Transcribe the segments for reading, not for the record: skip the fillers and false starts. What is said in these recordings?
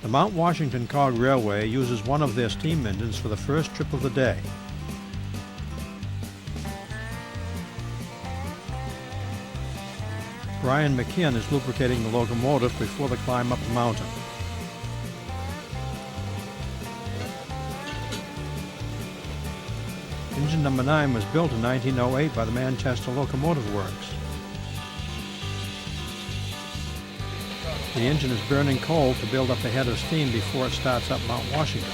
The Mount Washington Cog Railway uses one of their steam engines for the first trip of the day. Brian McKeon is lubricating the locomotive before the climb up the mountain. Engine number 9 was built in 1908 by the Manchester Locomotive Works. The engine is burning coal to build up a head of steam before it starts up Mount Washington.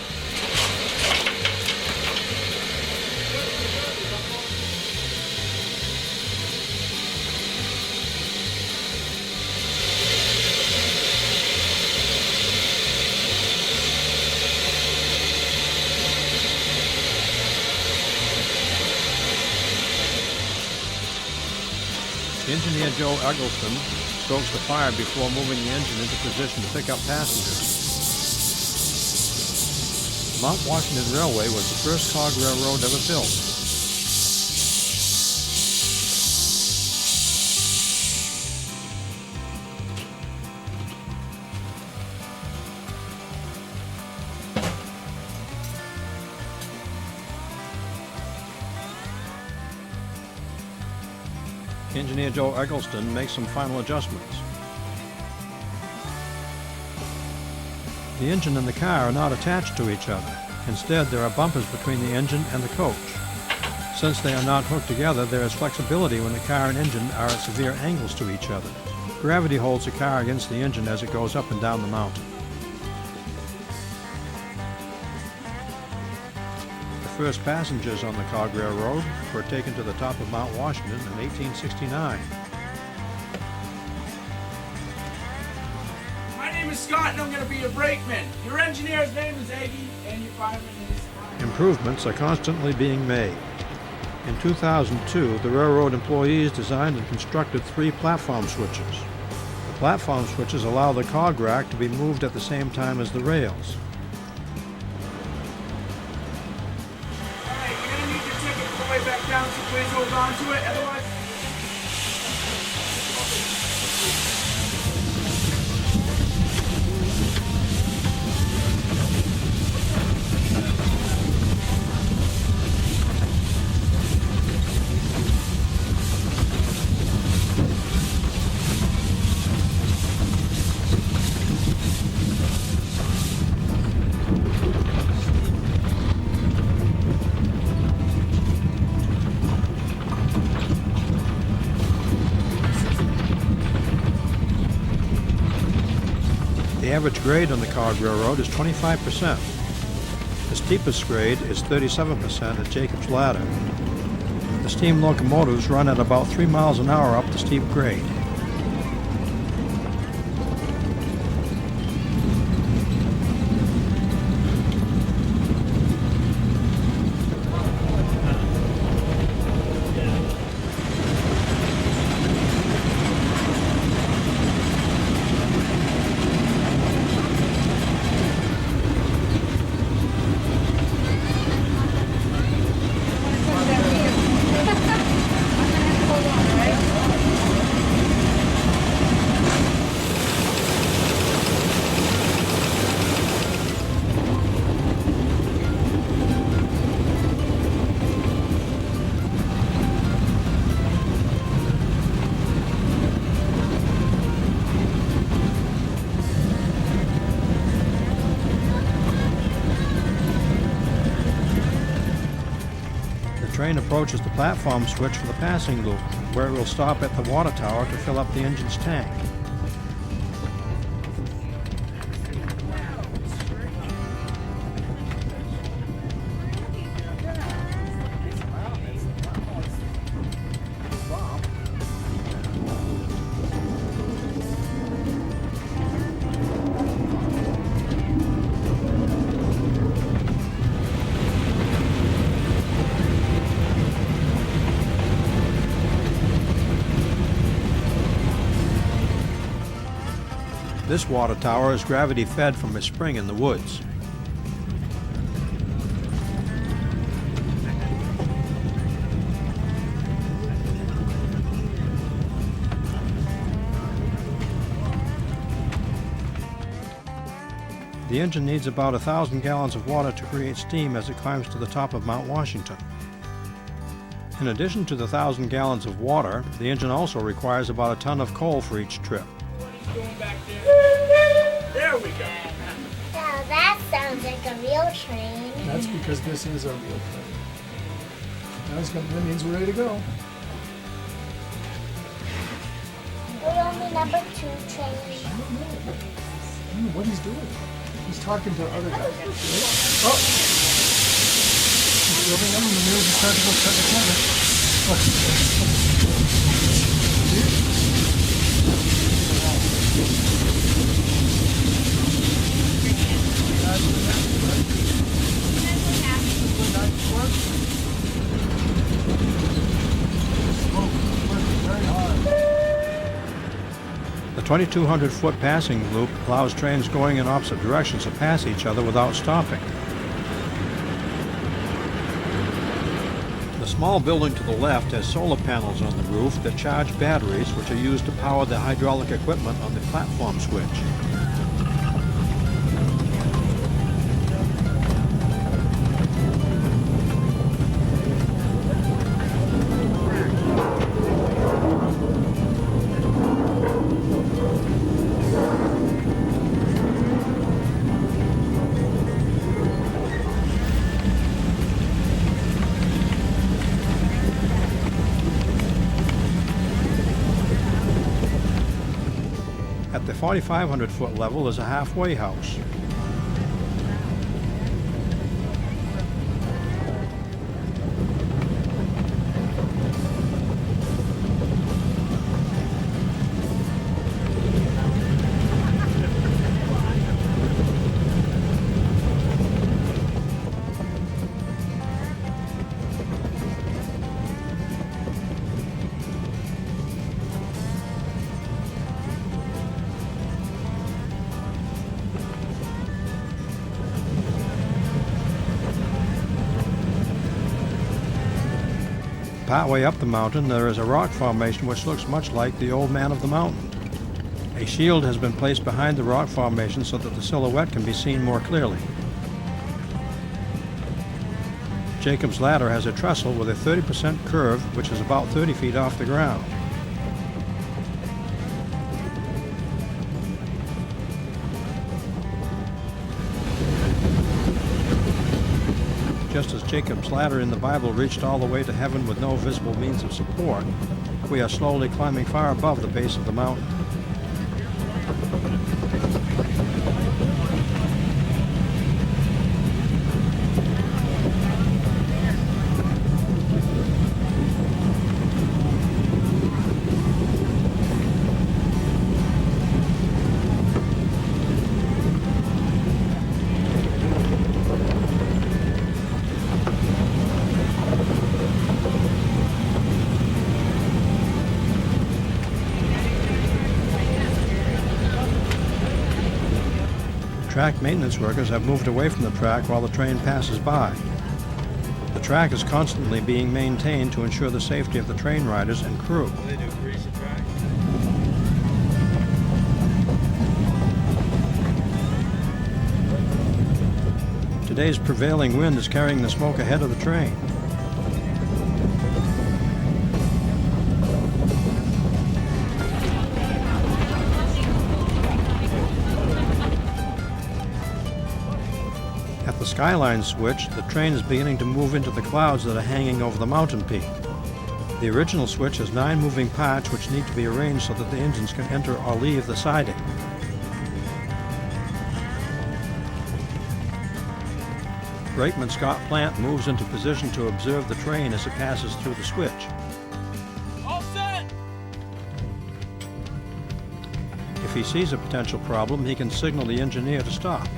Engineer Joe Eggleston stokes the fire before moving the engine into position to pick up passengers. The Mount Washington Railway was the first cog railroad ever built. Engineer Joe Eggleston makes some final adjustments. The engine and the car are not attached to each other. Instead, there are bumpers between the engine and the coach. Since they are not hooked together, there is flexibility when the car and engine are at severe angles to each other. Gravity holds the car against the engine as it goes up and down the mountain. The first passengers on the Cog Railroad were taken to the top of Mount Washington in 1869. My name is Scott and I'm going to be your brakeman. Your engineer's name is Aggie and your fireman is... Improvements are constantly being made. In 2002, the railroad employees designed and constructed 3 platform switches. The platform switches allow the cog rack to be moved at the same time as the rails. Back down, so please hold on to it, otherwise... The average grade on the Cog Railroad is 25%. The steepest grade is 37% at Jacob's Ladder. The steam locomotives run at about 3 miles an hour up the steep grade. The train approaches the platform switch for the passing loop, where it will stop at the water tower to fill up the engine's tank. This water tower is gravity fed from a spring in the woods. The engine needs about 1,000 gallons of water to create steam as it climbs to the top of Mount Washington. In addition to the 1,000 gallons of water, the engine also requires about a ton of coal for each trip. What he's doing back there? There we go. Now that sounds like a real train. That's because this is a real train. That means we're ready to go. We're only number 2 train. I don't know what he's doing. He's talking to other guys. Oh! He's building up in the news and starting to go cut the corner. The 2,200-foot passing loop allows trains going in opposite directions to pass each other without stopping. The small building to the left has solar panels on the roof that charge batteries, which are used to power the hydraulic equipment on the platform switch. At the 4,500-foot level is a halfway house. Partway up the mountain, there is a rock formation which looks much like the Old Man of the Mountain. A shield has been placed behind the rock formation so that the silhouette can be seen more clearly. Jacob's Ladder has a trestle with a 30% curve, which is about 30 feet off the ground. Just as Jacob's ladder in the Bible reached all the way to heaven with no visible means of support, we are slowly climbing far above the base of the mountain. Track maintenance workers have moved away from the track while the train passes by. The track is constantly being maintained to ensure the safety of the train riders and crew. They do grease the track. Today's prevailing wind is carrying the smoke ahead of the train. At the skyline switch, the train is beginning to move into the clouds that are hanging over the mountain peak. The original switch has 9 moving parts which need to be arranged so that the engines can enter or leave the siding. Brakeman Scott Plant moves into position to observe the train as it passes through the switch. All set! If he sees a potential problem, he can signal the engineer to stop.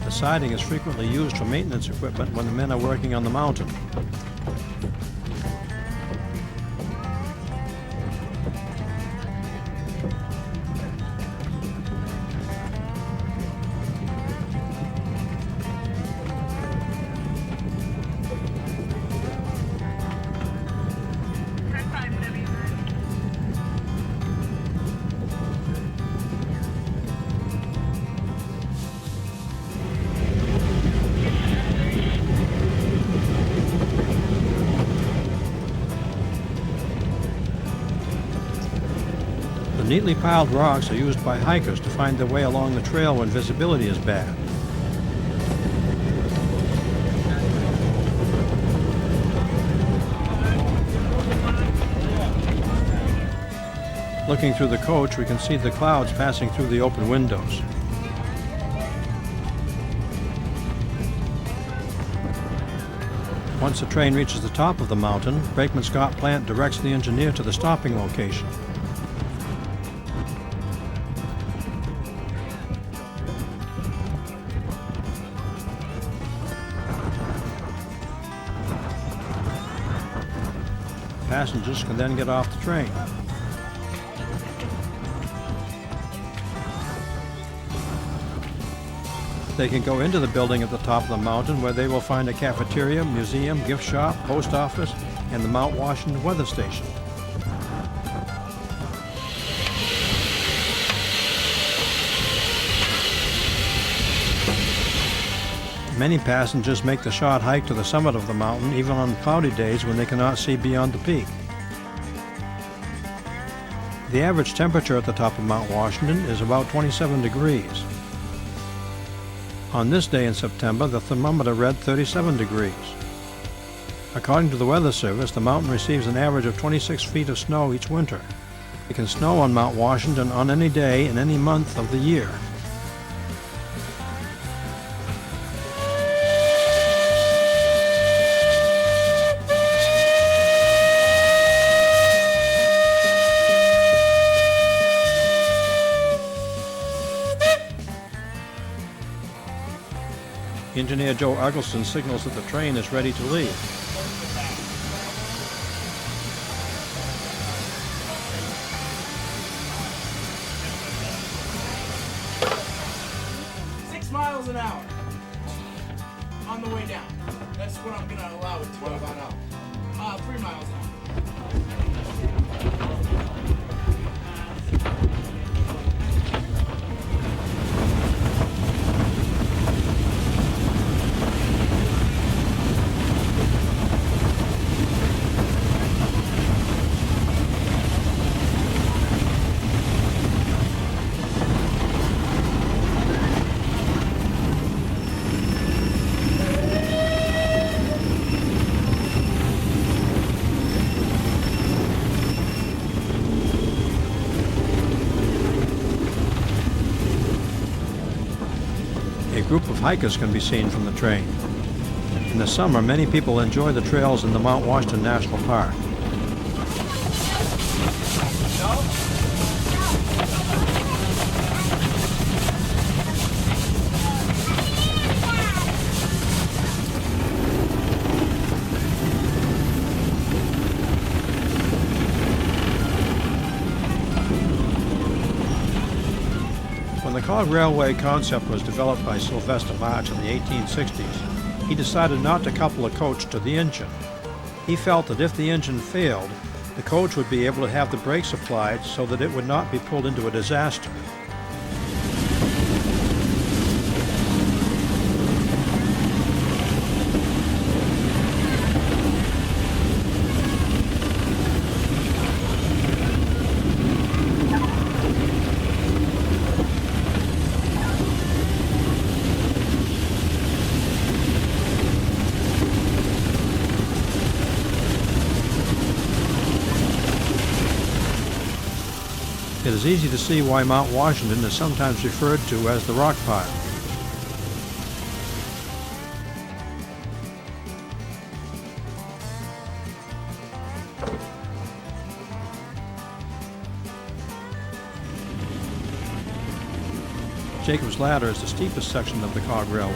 The siding is frequently used for maintenance equipment when the men are working on the mountain. The neatly piled rocks are used by hikers to find their way along the trail when visibility is bad. Looking through the coach, we can see the clouds passing through the open windows. Once the train reaches the top of the mountain, Brakeman Scott Plant directs the engineer to the stopping location. Passengers can then get off the train. They can go into the building at the top of the mountain where they will find a cafeteria, museum, gift shop, post office, and the Mount Washington weather station. Many passengers make the short hike to the summit of the mountain even on cloudy days when they cannot see beyond the peak. The average temperature at the top of Mount Washington is about 27 degrees. On this day in September, the thermometer read 37 degrees. According to the Weather Service, the mountain receives an average of 26 feet of snow each winter. It can snow on Mount Washington on any day in any month of the year. Engineer Joe Eggleston signals that the train is ready to leave. Miles an hour on the way down. That's what I'm going to allow it to. What about now? 3 miles an hour. A group of hikers can be seen from the train. In the summer, many people enjoy the trails in the Mount Washington National Park. When the Cog Railway concept was developed by Sylvester March in the 1860s, he decided not to couple a coach to the engine. He felt that if the engine failed, the coach would be able to have the brakes applied so that it would not be pulled into a disaster. It is easy to see why Mount Washington is sometimes referred to as the rock pile. Jacob's Ladder is the steepest section of the Cog Railway.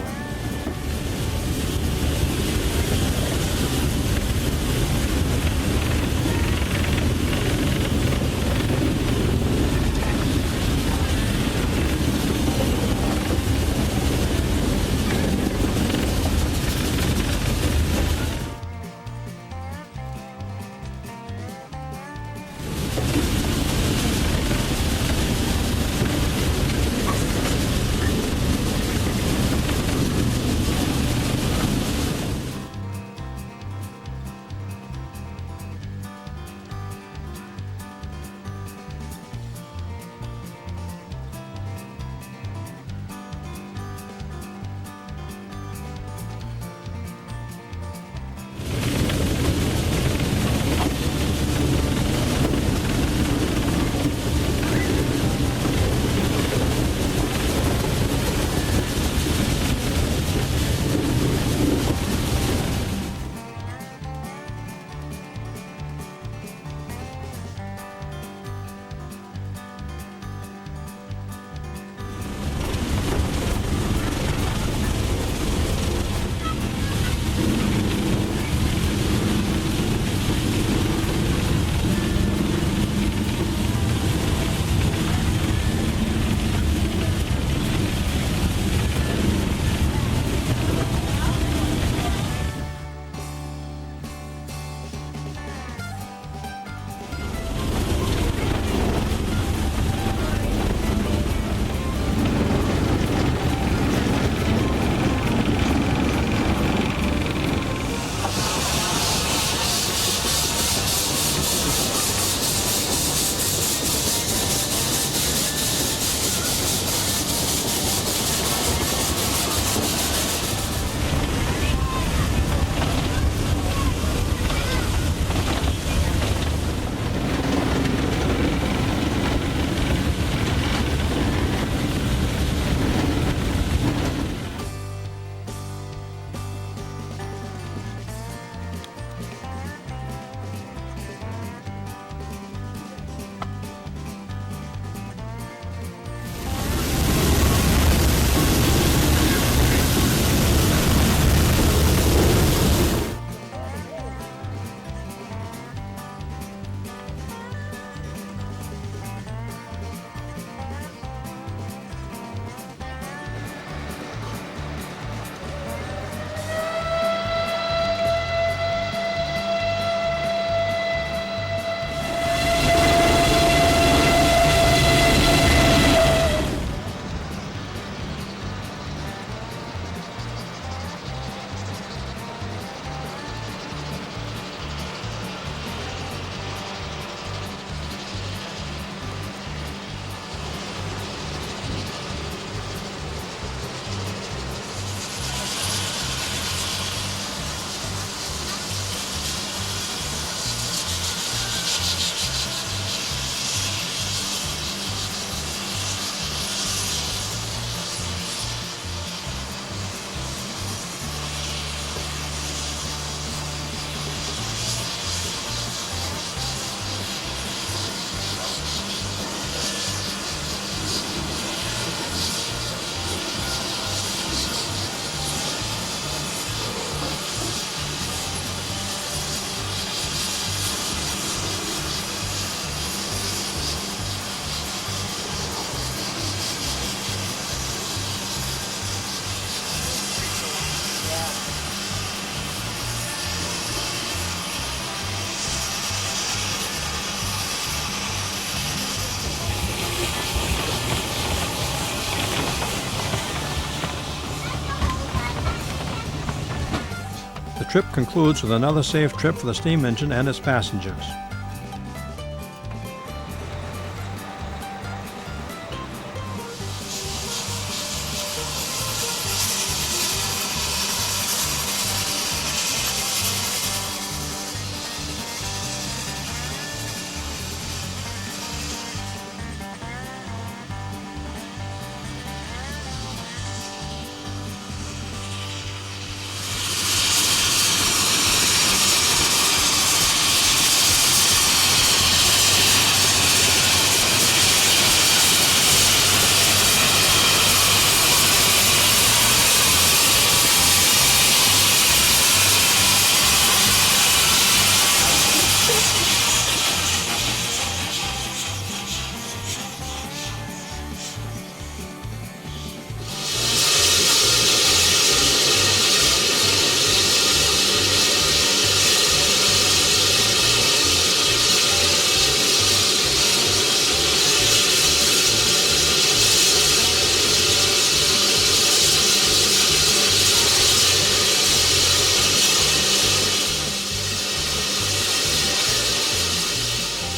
The trip concludes with another safe trip for the steam engine and its passengers.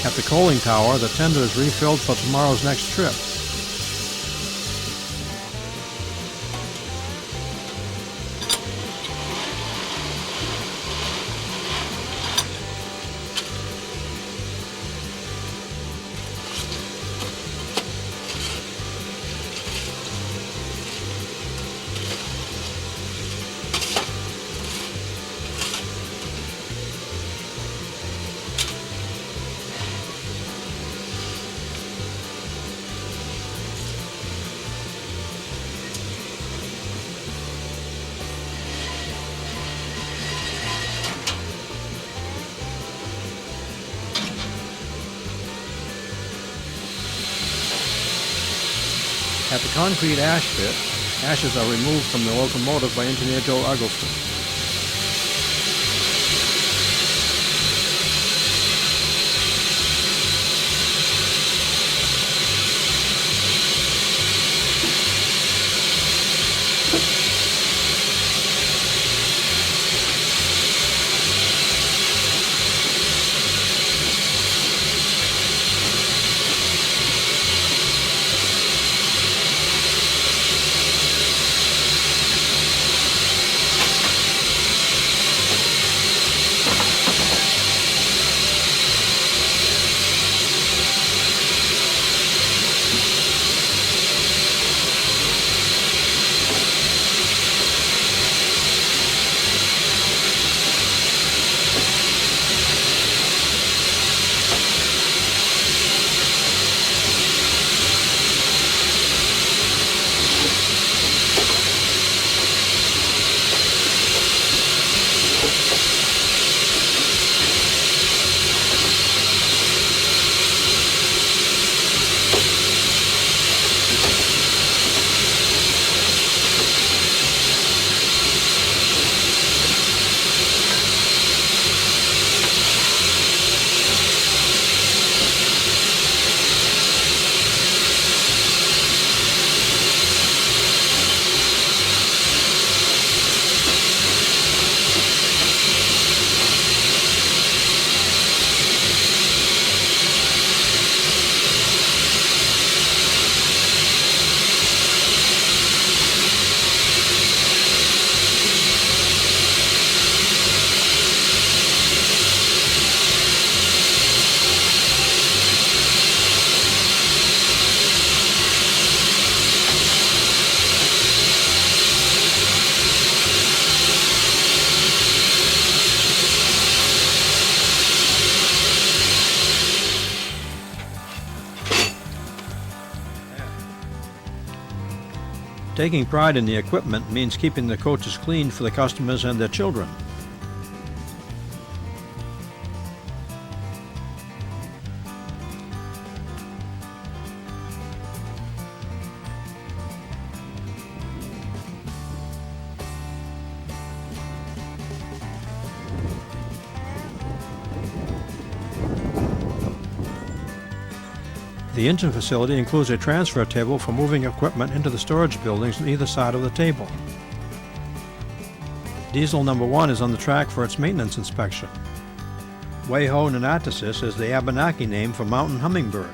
At the coaling tower, the tender is refilled for tomorrow's next trip. At the concrete ash pit, ashes are removed from the locomotive by engineer Joe Uggleston. Taking pride in the equipment means keeping the coaches clean for the customers and their children. The engine facility includes a transfer table for moving equipment into the storage buildings on either side of the table. Diesel number 1 is on the track for its maintenance inspection. Wayho Nanatasis is the Abenaki name for mountain hummingbird.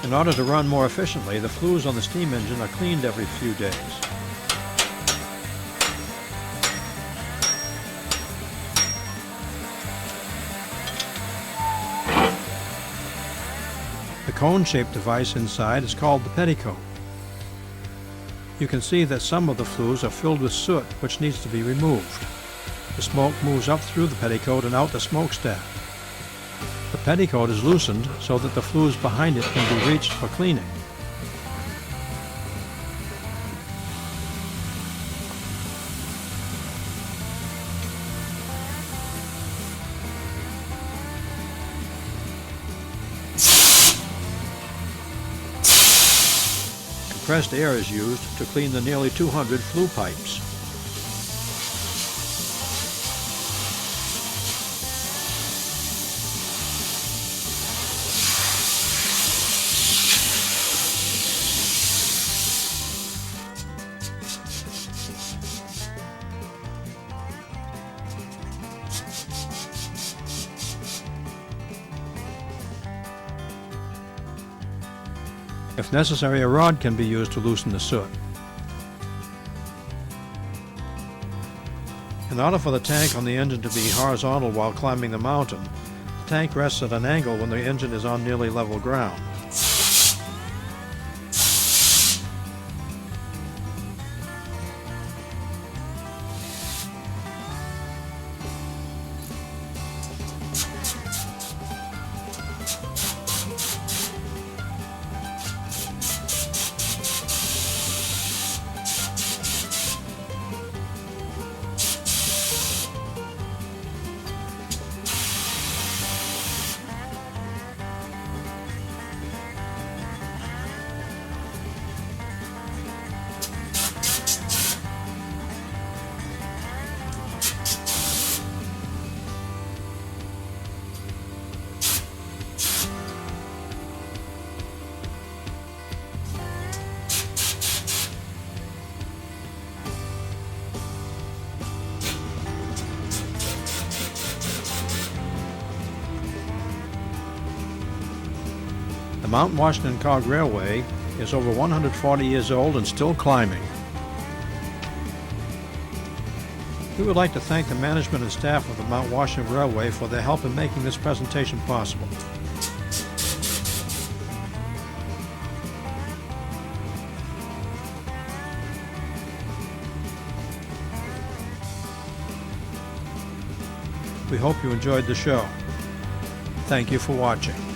In order to run more efficiently, the flues on the steam engine are cleaned every few days. The cone-shaped device inside is called the petticoat. You can see that some of the flues are filled with soot, which needs to be removed. The smoke moves up through the petticoat and out the smokestack. The petticoat is loosened so that the flues behind it can be reached for cleaning. compressed air is used to clean the nearly 200 flue pipes. If necessary, a rod can be used to loosen the soot. In order for the tank on the engine to be horizontal while climbing the mountain, the tank rests at an angle when the engine is on nearly level ground. The Mount Washington Cog Railway is over 140 years old and still climbing. We would like to thank the management and staff of the Mount Washington Railway for their help in making this presentation possible. We hope you enjoyed the show. Thank you for watching.